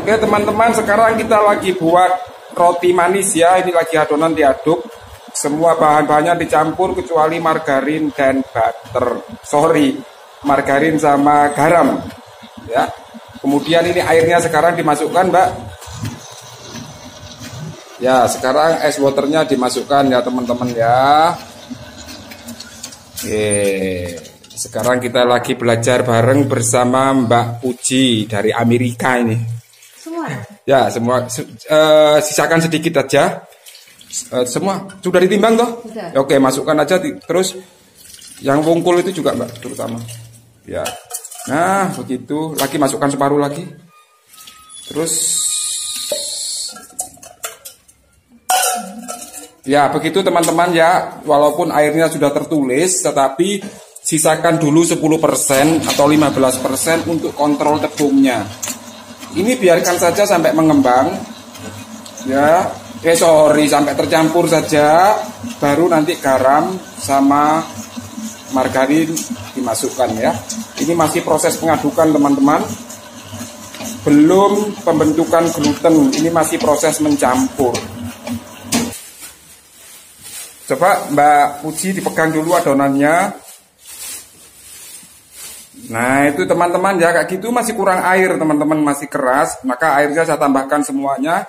Oke teman-teman, sekarang kita lagi buat roti manis ya. Ini lagi adonan diaduk. Semua bahan-bahannya dicampur kecuali margarin dan butter. Sorry, margarin sama garam ya. Kemudian ini airnya sekarang dimasukkan, Mbak. Ya, sekarang es waternya dimasukkan ya teman-teman ya. Oke, sekarang kita lagi belajar bareng bersama Mbak Puji dari Amerika ini. Semua? Ya, semua. Sisakan sedikit aja. Semua sudah ditimbang toh? Sudah. Oke, masukkan aja. Terus yang wungkul itu juga Mbak, terutama. Ya. Nah, begitu. Lagi masukkan separuh lagi. Terus. Ya, begitu teman-teman ya. Walaupun airnya sudah tertulis, tetapi sisakan dulu 10% atau 15% untuk kontrol tepungnya. Ini biarkan saja sampai mengembang. Ya, sampai tercampur saja. Baru nanti garam sama margarin dimasukkan ya. Ini masih proses pengadukan teman-teman. Belum pembentukan gluten. Ini masih proses mencampur. Coba Mbak Puji dipegang dulu adonannya. Nah itu teman-teman ya, kayak gitu masih kurang air teman-teman, masih keras. Maka airnya saya tambahkan semuanya.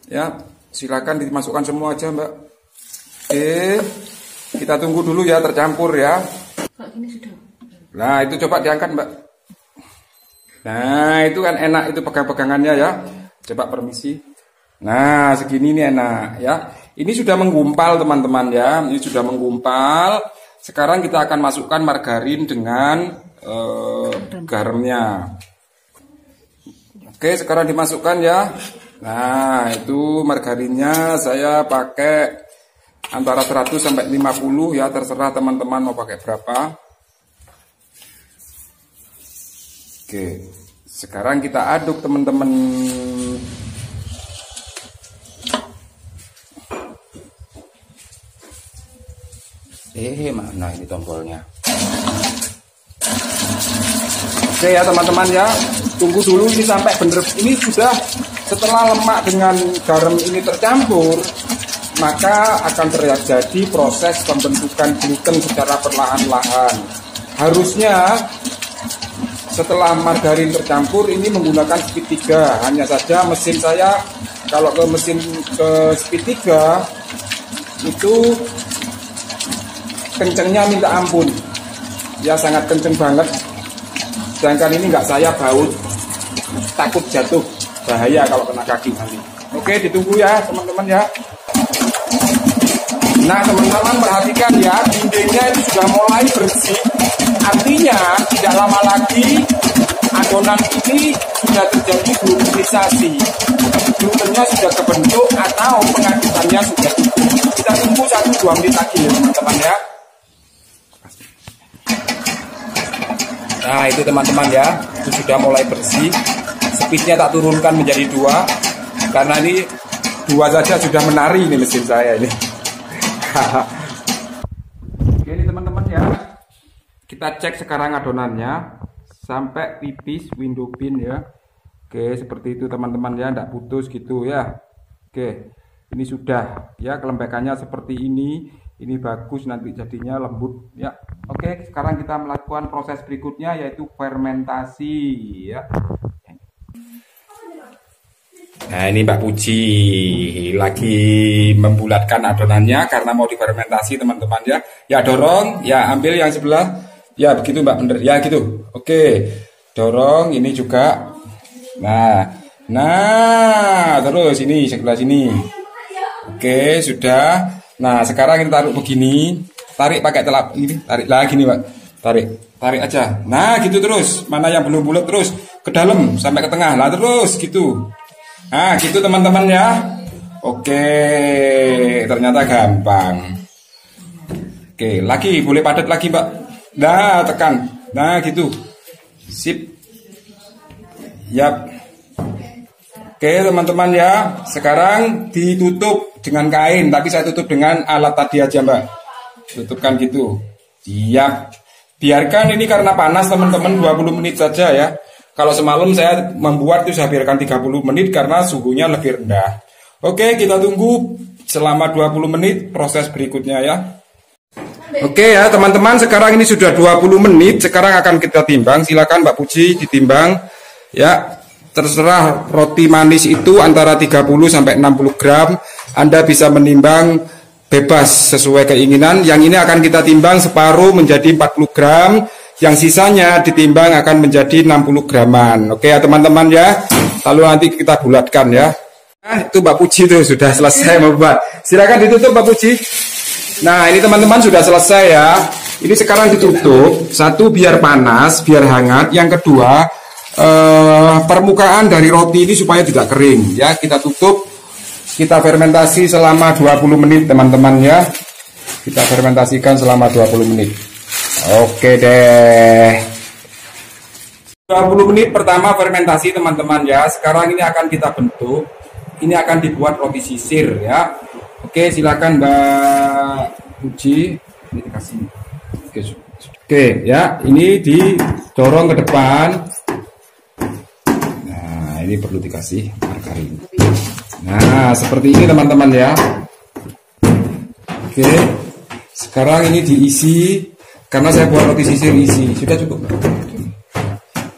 Ya, silakan dimasukkan semua aja Mbak. Oke, kita tunggu dulu ya tercampur ya. Nah itu coba diangkat Mbak. Nah itu kan enak itu pegang-pegangannya ya. Coba permisi. Nah segini ini enak ya. Ini sudah menggumpal teman-teman ya. Ini sudah menggumpal. Sekarang kita akan masukkan margarin dengan garamnya. Oke, sekarang dimasukkan ya. Nah itu margarinnya saya pakai antara 100 sampai 50 ya. Terserah teman-teman mau pakai berapa. Oke, sekarang kita aduk teman-teman. Mana ini tombolnya? Oke ya teman-teman ya, tunggu dulu ini sampai bener. Ini sudah setelah lemak dengan garam ini tercampur, maka akan terjadi proses pembentukan gluten secara perlahan-lahan. Harusnya setelah margarin tercampur ini menggunakan speed 3. Hanya saja mesin saya kalau ke speed 3 itu kencengnya minta ampun ya, sangat kenceng banget. Sedangkan ini nggak saya baut, takut jatuh, bahaya kalau kena kaki nanti. Oke, ditunggu ya teman-teman ya. Nah teman-teman perhatikan ya, dindingnya itu sudah mulai bersih. Artinya tidak lama lagi adonan ini sudah terjadi glutenisasi. Glutennya sudah terbentuk atau pengadukannya sudah cukup. Kita tunggu 1-2 menit lagi ya teman-teman ya. Nah itu teman-teman ya, itu sudah mulai bersih. Speednya tak turunkan menjadi 2, karena ini 2 saja sudah menari ini mesin saya ini. Oke ini teman-teman ya, kita cek sekarang adonannya sampai tipis window pin ya. Oke seperti itu teman-teman ya, tidak putus gitu ya. Oke ini sudah ya, kelembakannya seperti ini. Ini bagus, nanti jadinya lembut ya. Oke, sekarang kita melakukan proses berikutnya yaitu fermentasi ya. Nah, ini Mbak Puji lagi membulatkan adonannya karena mau difermentasi teman-teman ya. Ya dorong, ya ambil yang sebelah. Ya begitu Mbak, bener ya gitu. Oke. Dorong ini juga. Nah, terus ini sebelah sini. Oke, sudah. Nah sekarang kita taruh begini, tarik pakai telap ini, tarik lagi nih Pak, tarik aja. Nah gitu terus, mana yang belum bulat terus ke dalam sampai ke tengah, lah terus gitu. Nah gitu teman-teman ya. Oke, ternyata gampang. Oke, lagi boleh padat lagi Pak. Nah tekan, nah gitu, sip. Yap. Oke teman-teman ya, sekarang ditutup dengan kain, tapi saya tutup dengan alat tadi aja Mbak. Tutupkan gitu. Siap. Biarkan ini karena panas teman-teman 20 menit saja ya. Kalau semalam saya membuat itu saya biarkan 30 menit karena suhunya lebih rendah. Oke, kita tunggu selama 20 menit proses berikutnya ya. Oke ya teman-teman, sekarang ini sudah 20 menit. Sekarang akan kita timbang. Silakan Mbak Puji ditimbang. Ya, terserah roti manis itu antara 30 sampai 60 gram. Anda bisa menimbang bebas sesuai keinginan. Yang ini akan kita timbang separuh menjadi 40 gram. Yang sisanya ditimbang akan menjadi 60 graman. Oke ya teman-teman ya. Lalu nanti kita bulatkan ya. Nah, itu Mbak Puji tuh sudah selesai membuat. Silakan ditutup Mbak Puji. Nah, ini teman-teman sudah selesai ya. Ini sekarang ditutup. Satu, biar panas, biar hangat. Yang kedua, permukaan dari roti ini supaya tidak kering ya. Kita tutup. Kita fermentasi selama 20 menit teman-teman ya. Kita fermentasikan selama 20 menit. Oke deh. 20 menit pertama fermentasi teman-teman ya. Sekarang ini akan kita bentuk. Ini akan dibuat roti sisir ya. Oke, silakan Mbak Puji. Ini dikasih. Oke ya, ini didorong ke depan. Nah, ini perlu dikasih margarin. Nah, seperti ini teman-teman ya. Oke. Sekarang ini diisi karena saya buat roti sisir isi. Sudah cukup.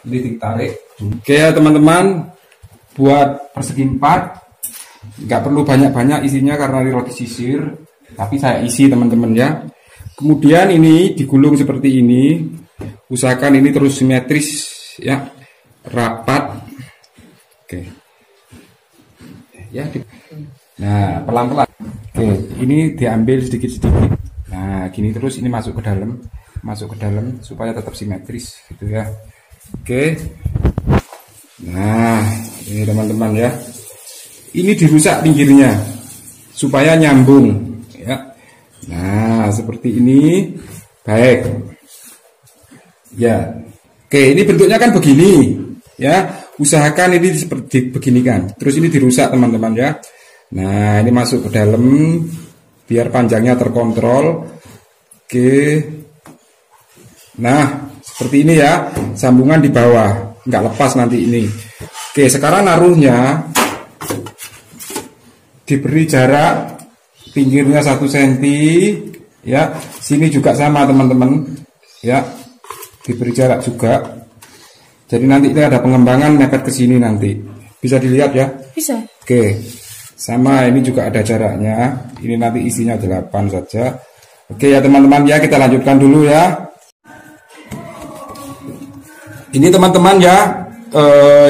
Ini ditarik. Oke ya teman-teman. Buat persegi 4. Nggak perlu banyak-banyak isinya karena ini roti sisir, tapi saya isi teman-teman ya. Kemudian ini digulung seperti ini. Usahakan ini terus simetris ya, rapat. Oke. Ya. Nah, pelan-pelan. Oke, ini diambil sedikit-sedikit. Nah, gini terus ini masuk ke dalam supaya tetap simetris gitu ya. Oke. Nah, ini teman-teman ya. Ini dirusak pinggirnya supaya nyambung ya. Nah, seperti ini. Baik. Ya. Oke, ini bentuknya kan begini ya. Usahakan ini seperti beginikan. Terus ini dirusak teman-teman ya. Nah, ini masuk ke dalam biar panjangnya terkontrol. Oke. Nah, seperti ini ya. Sambungan di bawah, nggak lepas nanti ini. Oke, sekarang naruhnya diberi jarak pinggirnya 1 cm ya. Sini juga sama teman-teman ya, diberi jarak juga. Jadi nanti ini ada pengembangan mepet ke sini nanti. Bisa dilihat ya? Bisa. Oke. Sama ini juga ada jaraknya. Ini nanti isinya 8 saja. Oke ya teman-teman ya, kita lanjutkan dulu ya. Ini teman-teman ya,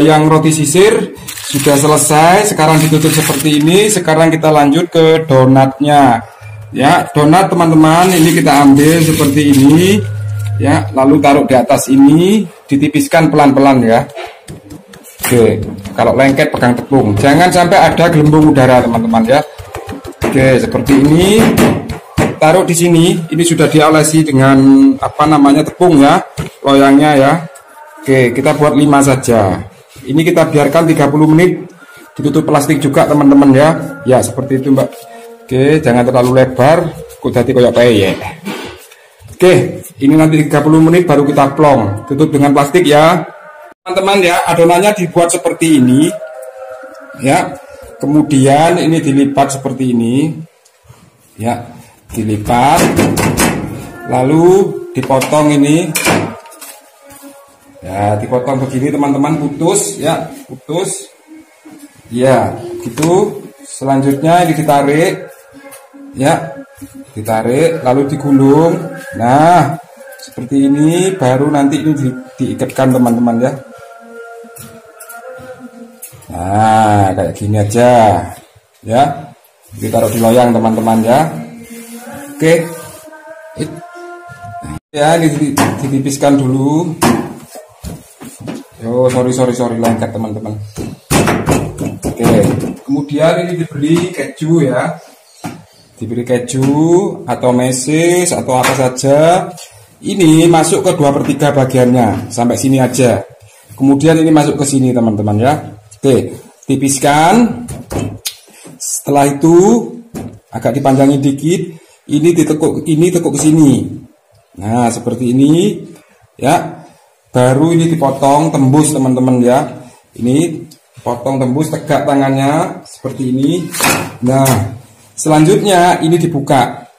yang roti sisir sudah selesai. Sekarang ditutup seperti ini. Sekarang kita lanjut ke donatnya ya. Donat teman-teman ini kita ambil seperti ini ya, lalu taruh di atas ini, ditipiskan pelan-pelan ya. Oke, kalau lengket pegang tepung, jangan sampai ada gelembung udara teman-teman ya. Oke, seperti ini. Taruh di sini. Ini sudah diolesi dengan apa namanya, tepung ya, loyangnya ya. Oke, kita buat 5 saja. Ini kita biarkan 30 menit. Ditutup plastik juga teman-teman ya. Ya seperti itu Mbak. Oke, jangan terlalu lebar. Kok jadi kayak peyek. Oke, ini nanti 30 menit baru kita plong. Tutup dengan plastik ya. Teman-teman ya, adonannya dibuat seperti ini. Ya. Kemudian ini dilipat seperti ini. Ya, dilipat. Lalu dipotong ini. Ya, dipotong begini teman-teman, putus ya, putus. Ya, gitu. Selanjutnya ini ditarik. Ya, ditarik lalu digulung. Nah, seperti ini baru nanti ini diikatkan teman-teman ya. Nah, kayak gini aja. Ya. Ditaruh di loyang teman-teman ya. Oke. Ya, ini ditipiskan dulu. Oh, sorry lengket teman-teman. Oke, kemudian ini diberi keju ya. Diberi keju atau mesis atau apa saja. Ini masuk ke 2/3 bagiannya, sampai sini aja. Kemudian ini masuk ke sini teman-teman ya. Oke, tipiskan. Setelah itu agak dipanjangin dikit. Ini ditekuk, ini tekuk ke sini. Nah, seperti ini ya. baru ini dipotong tembus teman-teman ya. Ini potong tembus tegak tangannya seperti ini. Nah, selanjutnya ini dibuka.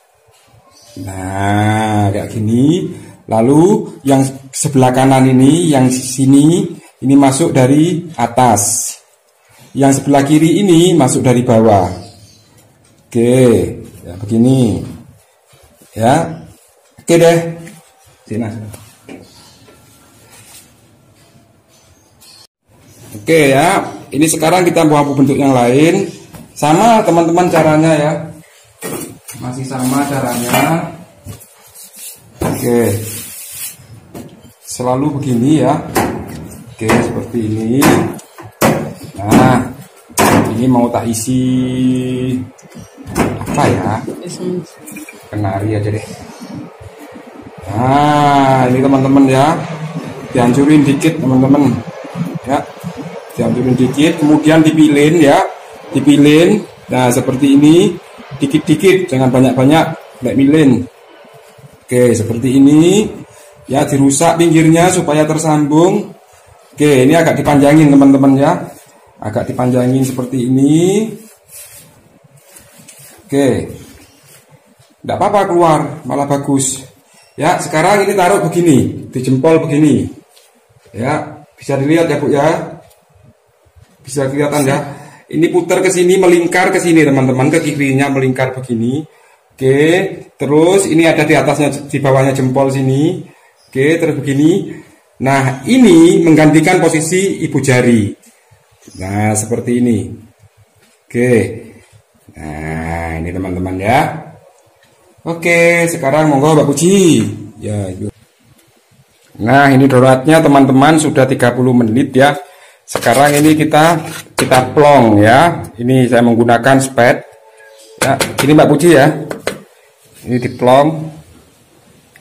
Nah, kayak gini. Lalu yang sebelah kanan ini, yang sini ini masuk dari atas. Yang sebelah kiri ini masuk dari bawah. Oke, ya begini. Ya. Oke deh. Sini. Oke ya, ini sekarang kita mau bentuk yang lain. Sama teman-teman caranya ya. Masih sama caranya. Oke. Selalu begini ya. Oke, seperti ini. Nah, ini mau tak isi apa ya? Kenari aja deh. Nah, ini teman-teman ya. Dihancurin dikit teman-teman. Ya. Dihancurin dikit, kemudian dipilin ya, dipilin. Nah seperti ini, dikit-dikit, jangan banyak-banyak, nggak milin. Oke, seperti ini ya, dirusak pinggirnya supaya tersambung. Oke, ini agak dipanjangin teman-teman ya, agak dipanjangin seperti ini. Oke, nggak apa-apa keluar, malah bagus. Ya, sekarang ini taruh begini, di jempol begini. Ya, bisa dilihat ya Bu ya. Bisa kelihatan ya. Ini putar ke sini, melingkar ke sini teman-teman, ke kirinya melingkar begini. Oke, terus ini ada di atasnya, di bawahnya jempol sini. Oke, terus begini. Nah, ini menggantikan posisi ibu jari. Nah, seperti ini. Oke. Nah, ini teman-teman ya. Oke, sekarang monggo Mbak Puji. Ya, itu. Nah, ini doratnya teman-teman sudah 30 menit ya. Sekarang ini kita plong ya. Ini saya menggunakan spade. Ya, ini Mbak Puji ya. Ini diplong.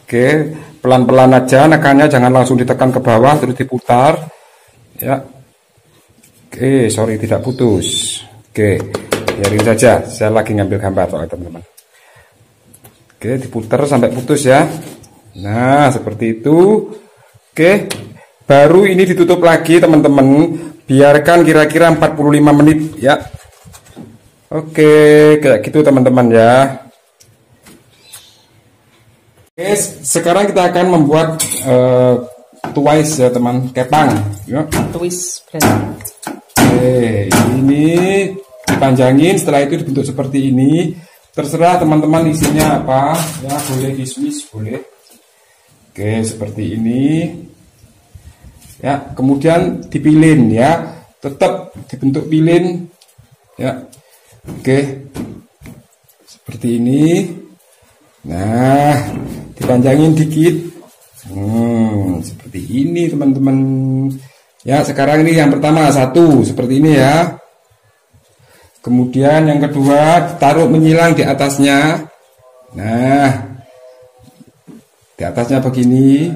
Oke, pelan-pelan aja nekannya, jangan langsung ditekan ke bawah terus diputar. Ya. Oke, sorry tidak putus. Oke, biarin saja. Saya lagi ngambil gambar soalnya teman-teman. Oke, diputar sampai putus ya. Nah, seperti itu. Oke. Baru ini ditutup lagi teman-teman, biarkan kira-kira 45 menit ya. Oke, kayak gitu teman-teman ya. Oke, sekarang kita akan membuat twice ya teman, kepang ya. Twice. Oke, ini dipanjangin, setelah itu dibentuk seperti ini. Terserah teman-teman isinya apa ya, boleh kismis, boleh. Oke, seperti ini. Ya, kemudian dipilin ya, tetap dibentuk pilin ya. Oke, seperti ini. Nah, dipanjangin dikit. Seperti ini teman-teman ya. Sekarang ini yang pertama satu seperti ini ya. Kemudian yang kedua taruh menyilang di atasnya. Nah, di atasnya begini.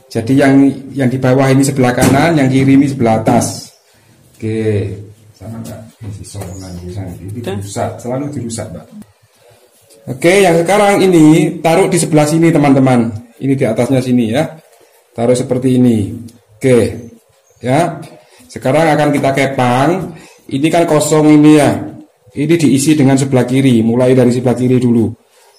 Jadi yang di bawah ini sebelah kanan, yang kiri ini sebelah atas. Oke, sama Mbak. Ini dirusak, selalu dirusak Mbak. Oke, yang sekarang ini taruh di sebelah sini teman-teman. Ini di atasnya sini ya. Taruh seperti ini. Oke, ya. Sekarang akan kita kepang. Ini kan kosong ini ya. Ini diisi dengan sebelah kiri. Mulai dari sebelah kiri dulu.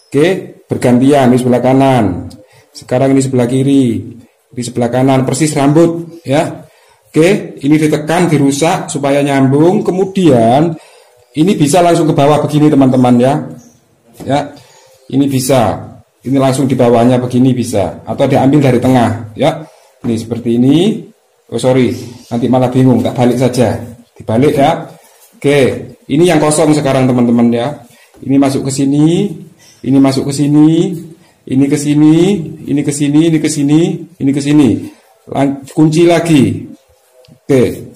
Oke, bergantian di sebelah kanan. Sekarang ini sebelah kiri. Di sebelah kanan persis rambut ya. Oke, ini ditekan, dirusak supaya nyambung. Kemudian ini bisa langsung ke bawah begini teman-teman ya. Ya, ini bisa. Ini langsung di bawahnya begini bisa. Atau diambil dari tengah ya. Ini seperti ini. Oh sorry, nanti malah bingung. Tak balik saja. Dibalik ya. Oke, ini yang kosong sekarang teman-teman ya. Ini masuk ke sini. Ini masuk ke sini. Ini ke sini, ini ke sini, ini ke sini, ini ke sini. Kunci lagi. Oke.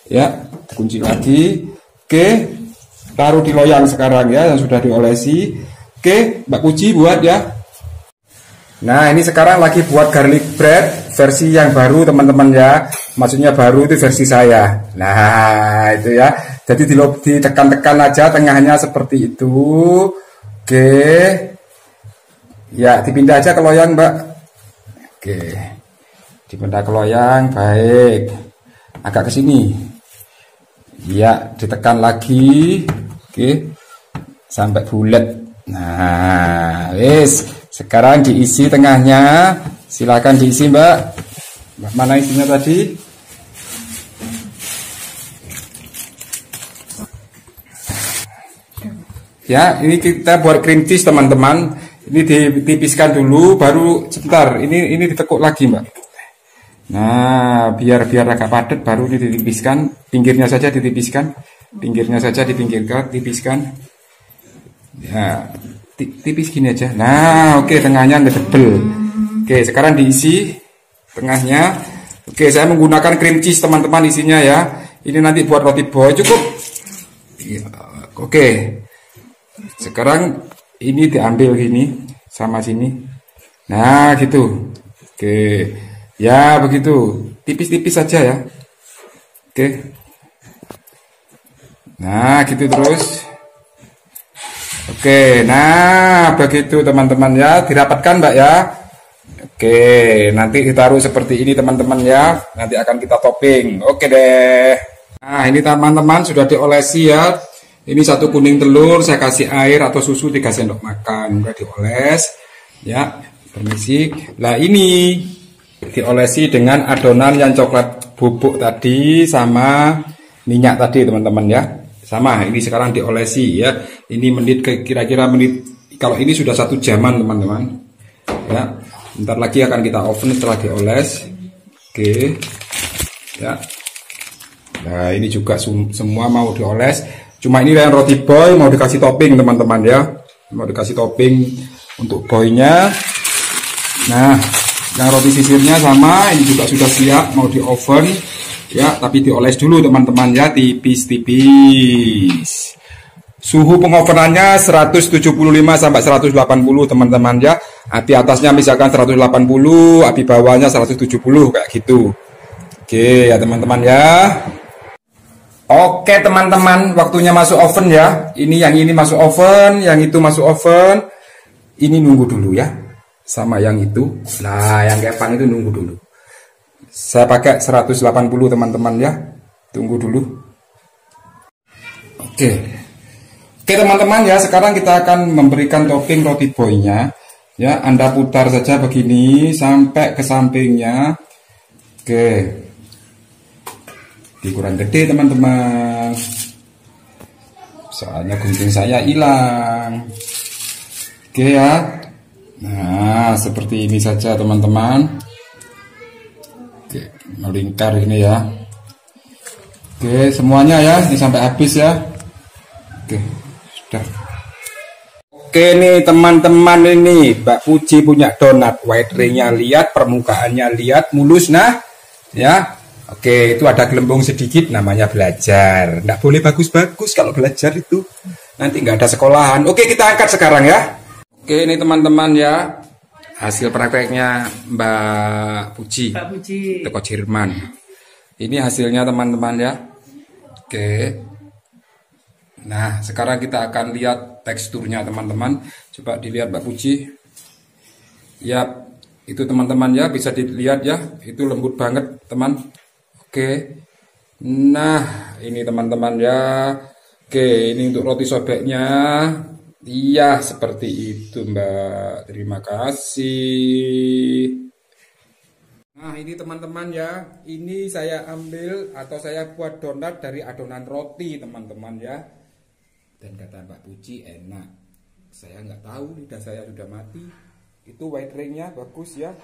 Ya, kunci lagi. Oke. Taruh di loyang sekarang ya yang sudah diolesi. Oke, Mbak Puji buat ya. Nah, ini sekarang lagi buat garlic bread versi yang baru teman-teman ya. Maksudnya baru itu versi saya. Nah, itu ya. Jadi ditekan-tekan aja tengahnya seperti itu. Oke. Ya, dipindah aja ke loyang, Mbak. Oke. Dipendak loyang, baik. Agak ke sini. Ya, ditekan lagi. Oke. Sampai bulat. Nah, wis. Sekarang diisi tengahnya. Silakan diisi, Mbak. Mana isinya tadi? Ya, ini kita buat cream cheese, teman-teman. Ini ditipiskan dulu, baru sebentar. Ini ditekuk lagi, Mbak. Nah, biar agak padat, baru ini ditipiskan. Pinggirnya saja ditipiskan. Pinggirnya saja dipinggirkan, tipiskan. Ya, tipis gini aja. Nah, oke, tengahnya udah tebel. Oke, sekarang diisi tengahnya. Oke, saya menggunakan cream cheese, teman-teman, isinya ya. Ini nanti buat roti boy, cukup. Ya, oke. Sekarang ini diambil gini sama sini. Nah, gitu. Oke. Ya, begitu. Tipis-tipis saja ya. Oke. Nah, gitu terus. Oke, nah begitu teman-teman ya. Dirapatkan, Mbak ya. Oke, nanti ditaruh seperti ini teman-teman ya. Nanti akan kita topping. Oke deh. Nah, ini teman-teman sudah diolesi ya. Ini 1 kuning telur, saya kasih air atau susu 3 sendok makan. Udah dioles. Ya, permisi. Nah, ini diolesi dengan adonan yang coklat bubuk tadi sama minyak tadi teman-teman ya. Sama, ini sekarang diolesi ya. Ini menit kira-kira menit, kalau ini sudah 1 jaman teman-teman ya. Bentar lagi akan kita oven setelah dioles. Oke ya. Nah, ini juga semua mau dioles. Cuma ini yang roti boy mau dikasih topping teman-teman ya. Mau dikasih topping untuk boynya. Nah, yang roti sisirnya sama, ini juga sudah siap mau di oven ya, tapi dioles dulu teman-teman ya, tipis-tipis. Suhu pengovenannya 175 sampai 180 teman-teman ya. Api atasnya misalkan 180, api bawahnya 170 kayak gitu. Oke ya teman-teman ya. Oke teman-teman, waktunya masuk oven ya. Ini yang ini masuk oven, yang itu masuk oven. Ini nunggu dulu ya. Sama yang itu. Nah, yang kepan itu nunggu dulu. Saya pakai 180 teman-teman ya. Tunggu dulu. Oke. Oke teman-teman ya, sekarang kita akan memberikan topping roti boynya. Ya, Anda putar saja begini sampai ke sampingnya. Oke. Kurang gede teman-teman, soalnya gunting saya hilang. Oke ya. Nah, seperti ini saja teman-teman. Oke, melingkar ini ya. Oke, semuanya ya, ini sampai habis ya. Oke, sudah. Oke nih teman-teman, ini Mbak Puji punya donat. White ringnya lihat, permukaannya lihat, mulus nah ya. Oke, itu ada gelembung sedikit, namanya belajar. Nggak boleh bagus-bagus kalau belajar itu. Nanti nggak ada sekolahan. Oke, kita angkat sekarang ya. Oke, ini teman-teman ya. Hasil prakteknya Mbak Puji. Mbak Puji. Toko Jerman. Ini hasilnya teman-teman ya. Oke. Nah, sekarang kita akan lihat teksturnya teman-teman. Coba dilihat Mbak Puji. Ya, itu teman-teman ya. Bisa dilihat ya. Itu lembut banget teman. Oke, nah ini teman-teman ya. Oke, ini untuk roti sobeknya. Iya, seperti itu Mbak. Terima kasih. Nah ini teman-teman ya. Ini saya ambil atau saya buat donat dari adonan roti teman-teman ya. Dan kata Mbak Puji enak. Saya nggak tahu, lidah saya sudah mati. Itu white ringnya bagus ya.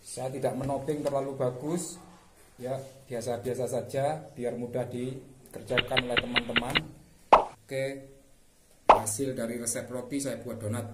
Saya tidak menoping terlalu bagus. Ya, biasa-biasa saja biar mudah dikerjakan oleh teman-teman. Oke, hasil dari resep roti saya buat donat